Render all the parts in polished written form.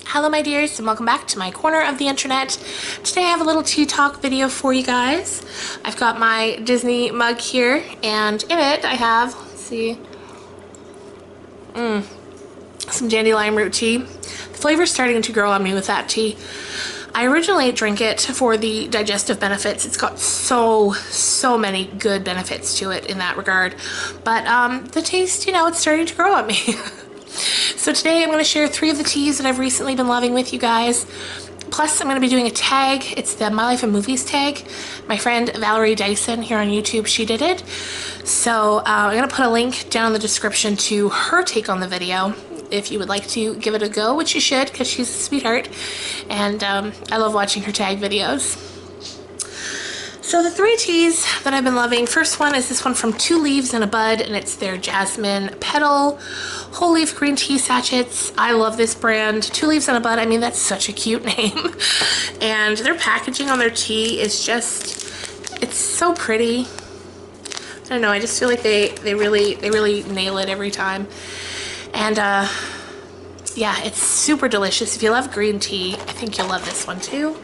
Hello my dears, and welcome back to my corner of the internet. Today I have a little tea talk video for you guys. I've got my Disney mug here, and in it I have, let's see, some dandelion root tea. The flavor's starting to grow on me with that tea. I originally drank it for the digestive benefits. It's got so many good benefits to it in that regard. But the taste, it's starting to grow on me. So today I'm going to share 3 of the teas that I've recently been loving with you guys. Plus I'm going to be doing a tag. It's the My Life in Movies tag. My friend Valerie Dyson here on YouTube, she did it. So I'm going to put a link down in the description to her take on the video if you would like to give it a go, which you should because she's a sweetheart. And I love watching her tag videos. So the 3 teas that I've been loving, first one is this one from Two Leaves and a Bud, and it's their Jasmine Petal Whole Leaf Green Tea Sachets. I love this brand. Two Leaves and a Bud, I mean, that's such a cute name. And their packaging on their tea is just, it's so pretty. I don't know, I just feel like they really nail it every time. And yeah, it's super delicious. If you love green tea, I think you'll love this one too.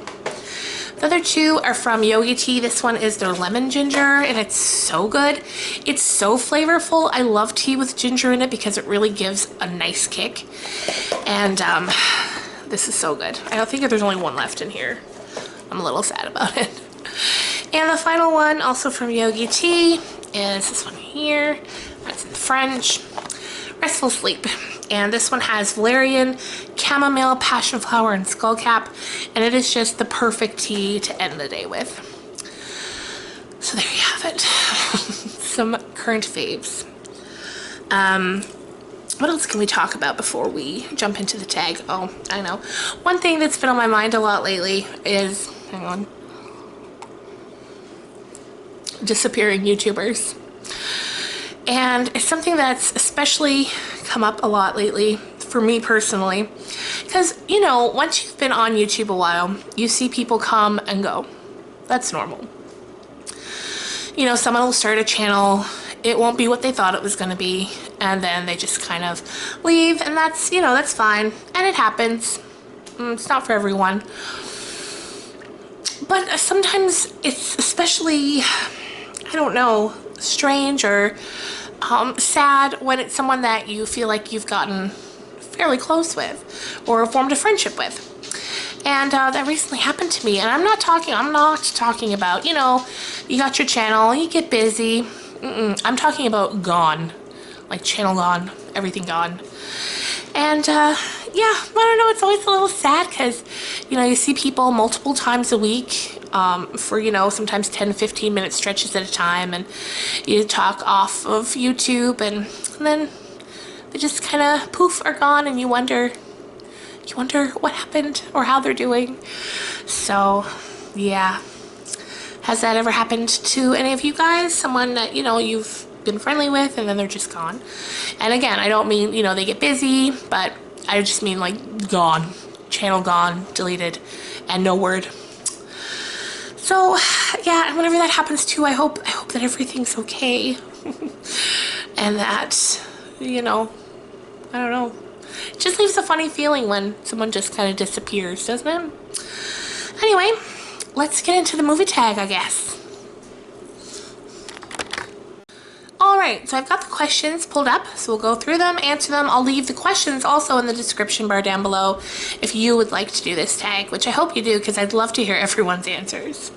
The other 2 are from Yogi Tea. This one is their lemon ginger, and it's so good. It's so flavorful. I love tea with ginger in it because it really gives a nice kick. And this is so good. I don't think there's only one left in here. I'm a little sad about it. And the final one, also from Yogi Tea, is this one here. That's in French. Restful Sleep. And this one has valerian, chamomile, passion flower, and skullcap, and it is just the perfect tea to end the day with. So there you have it. Some current faves. What else can we talk about before we jump into the tag? Oh, I know. One thing that's been on my mind a lot lately is, hang on, disappearing YouTubers. And it's something that's especially come up a lot lately for me personally, because once you've been on YouTube a while, you see people come and go. That's normal. Someone will start a channel, it won't be what they thought it was going to be, and then they just kind of leave, and that's that's fine, and it happens. It's not for everyone, but sometimes it's especially, I don't know, strange or sad when it's someone that you feel like you've gotten fairly close with or formed a friendship with. And that recently happened to me, and I'm not talking about, you got your channel, you get busy. I'm talking about gone, like channel gone, everything gone. And yeah, I don't know, it's always a little sad because, you see people multiple times a week for, sometimes 10-15 minute stretches at a time, and you talk off of YouTube, and then they just kind of poof, are gone, and you wonder what happened or how they're doing. So yeah, has that ever happened to any of you guys? Someone that you've been friendly with and then they're just gone? And again, I don't mean they get busy, but I just mean like gone, channel gone, deleted, and no word. So yeah, whenever that happens too, I hope that everything's okay. And that I don't know, it just leaves a funny feeling when someone just kind of disappears, doesn't it? Anyway, let's get into the movie tag, I guess. Alright, so I've got the questions pulled up, so we'll go through them, answer them. I'll leave the questions also in the description bar down below if you would like to do this tag, which I hope you do because I'd love to hear everyone's answers.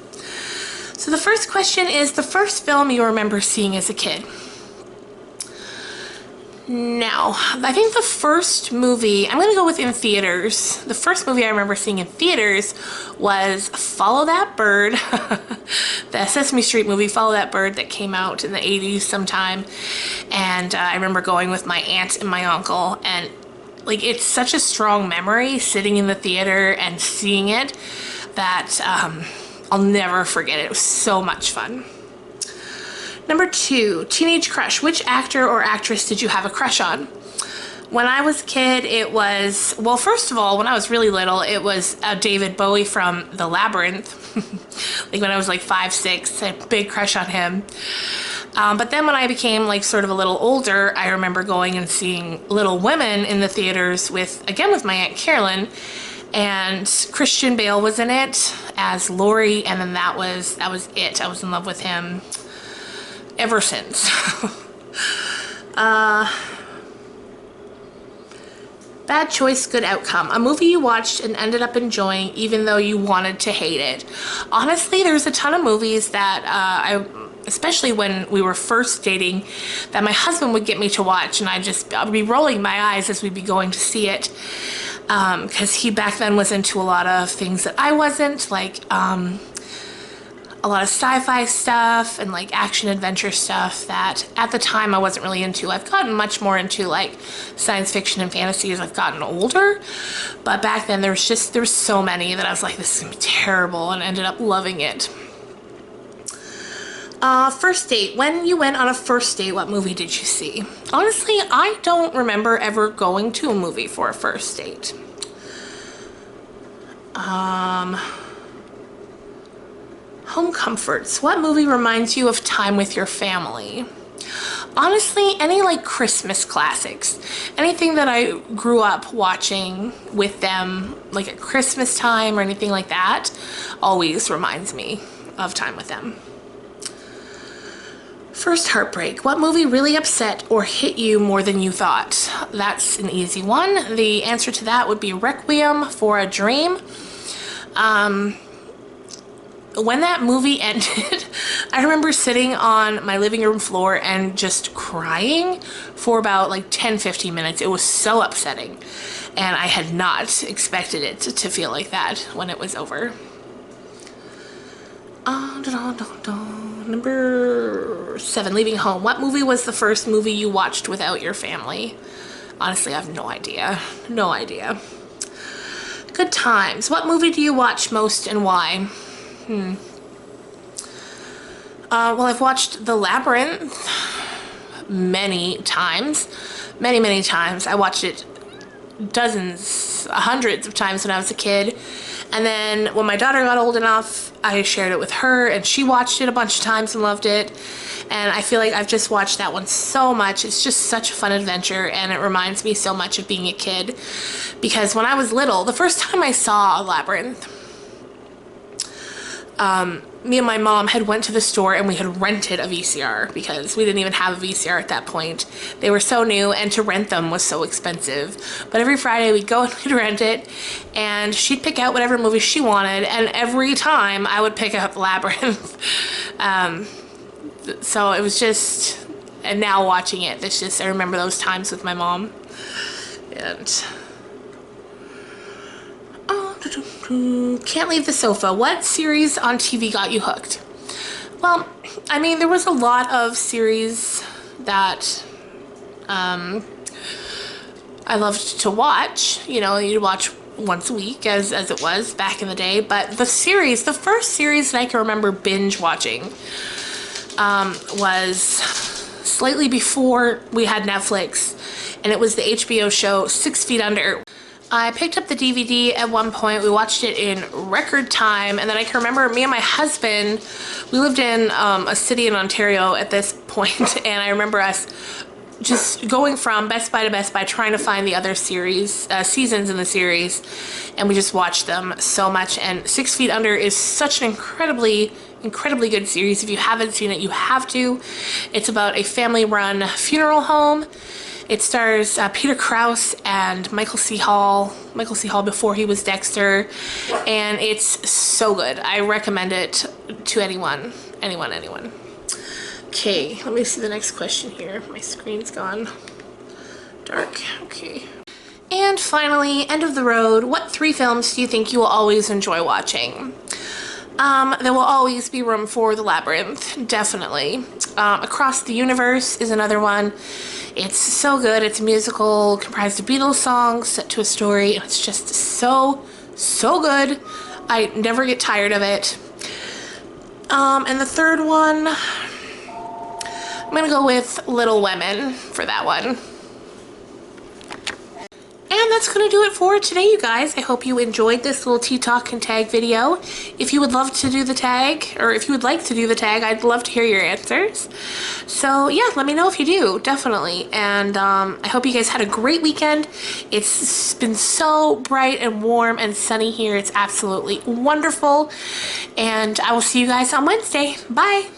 So the first question is the first film you remember seeing as a kid. Now, I think the first movie, I'm going to go with in theaters. The first movie I remember seeing in theaters was Follow That Bird, the Sesame Street movie, Follow That Bird, that came out in the 80s sometime. And I remember going with my aunt and my uncle, and like it's such a strong memory sitting in the theater and seeing it that I'll never forget it. It was so much fun. Number 2, teenage crush. Which actor or actress did you have a crush on? When I was a kid, it was, well, first of all, when I was really little, it was David Bowie from The Labyrinth. Like when I was like 5, 6, I had a big crush on him. But then when I became like sort of a little older, I remember going and seeing Little Women in the theaters with my Aunt Carolyn, and Christian Bale was in it as Laurie, and then that was it. I was in love with him ever since. Bad choice, good outcome. A movie you watched and ended up enjoying even though you wanted to hate it. Honestly, there's a ton of movies that especially when we were first dating, that my husband would get me to watch, and I'd be rolling my eyes as we'd be going to see it. Because he back then was into a lot of things that I wasn't, like a lot of sci-fi stuff and like action adventure stuff that at the time I wasn't really into. I've gotten much more into like science fiction and fantasy as I've gotten older, but back then there was so many that I was like, this is gonna be terrible, and ended up loving it. First date. When you went on a first date, what movie did you see? Honestly, I don't remember ever going to a movie for a first date. Home comforts. What movie reminds you of time with your family? Honestly, any like Christmas classics. Anything that I grew up watching with them, like at Christmas time or anything like that, always reminds me of time with them. First heartbreak. What movie really upset or hit you more than you thought? That's an easy one. The answer to that would be Requiem for a Dream. When that movie ended, I remember sitting on my living room floor and just crying for about like 10-15 minutes. It was so upsetting, and I had not expected it to feel like that when it was over. Number 7, leaving home. What movie was the first movie you watched without your family? Honestly, I have no idea. No idea. Good times. What movie do you watch most and why? Well, I've watched The Labyrinth many times. Many times. I watched it dozens, hundreds of times when I was a kid. And then when my daughter got old enough, I shared it with her, and she watched it a bunch of times and loved it. And I feel like I've just watched that one so much. It's just such a fun adventure, and it reminds me so much of being a kid. Because when I was little, the first time I saw Labyrinth, me and my mom had went to the store and we had rented a VCR because we didn't even have a VCR at that point. They were so new, and to rent them was so expensive. But every Friday we'd go and we'd rent it, and she'd pick out whatever movie she wanted, and every time I would pick up Labyrinth. So it was just, and now watching it, it's just, I remember those times with my mom. And can't leave the sofa. What series on TV got you hooked? Well, I mean, there was a lot of series that I loved to watch. You know, you'd watch once a week as it was back in the day. But the first series that I can remember binge watching was slightly before we had Netflix, and it was the HBO show 6 Feet Under. I picked up the DVD at one point. We watched it in record time, and then I can remember me and my husband, we lived in a city in Ontario at this point, and I remember us just going from Best Buy to Best Buy trying to find the other seasons in the series, and we just watched them so much. And 6 Feet Under is such an incredibly good series. If you haven't seen it, you have to. It's about a family-run funeral home. It stars Peter Krause and Michael C. Hall. Michael C. Hall before he was Dexter. And it's so good. I recommend it to anyone. Okay, let me see the next question here. My screen's gone dark. Okay. And finally, end of the road. What 3 films do you think you will always enjoy watching? There will always be room for The Labyrinth, definitely. Across the Universe is another one. It's so good. It's a musical comprised of Beatles songs set to a story, and it's just so good. I never get tired of it. And the third one, I'm gonna go with Little Women for that one. And that's going to do it for today, you guys. I hope you enjoyed this little tea talk and tag video. If you would love to do the tag, or if you would like to do the tag, I'd love to hear your answers. So yeah, let me know if you do, definitely. And I hope you guys had a great weekend. It's been so bright and warm and sunny here. It's absolutely wonderful. And I will see you guys on Wednesday. Bye.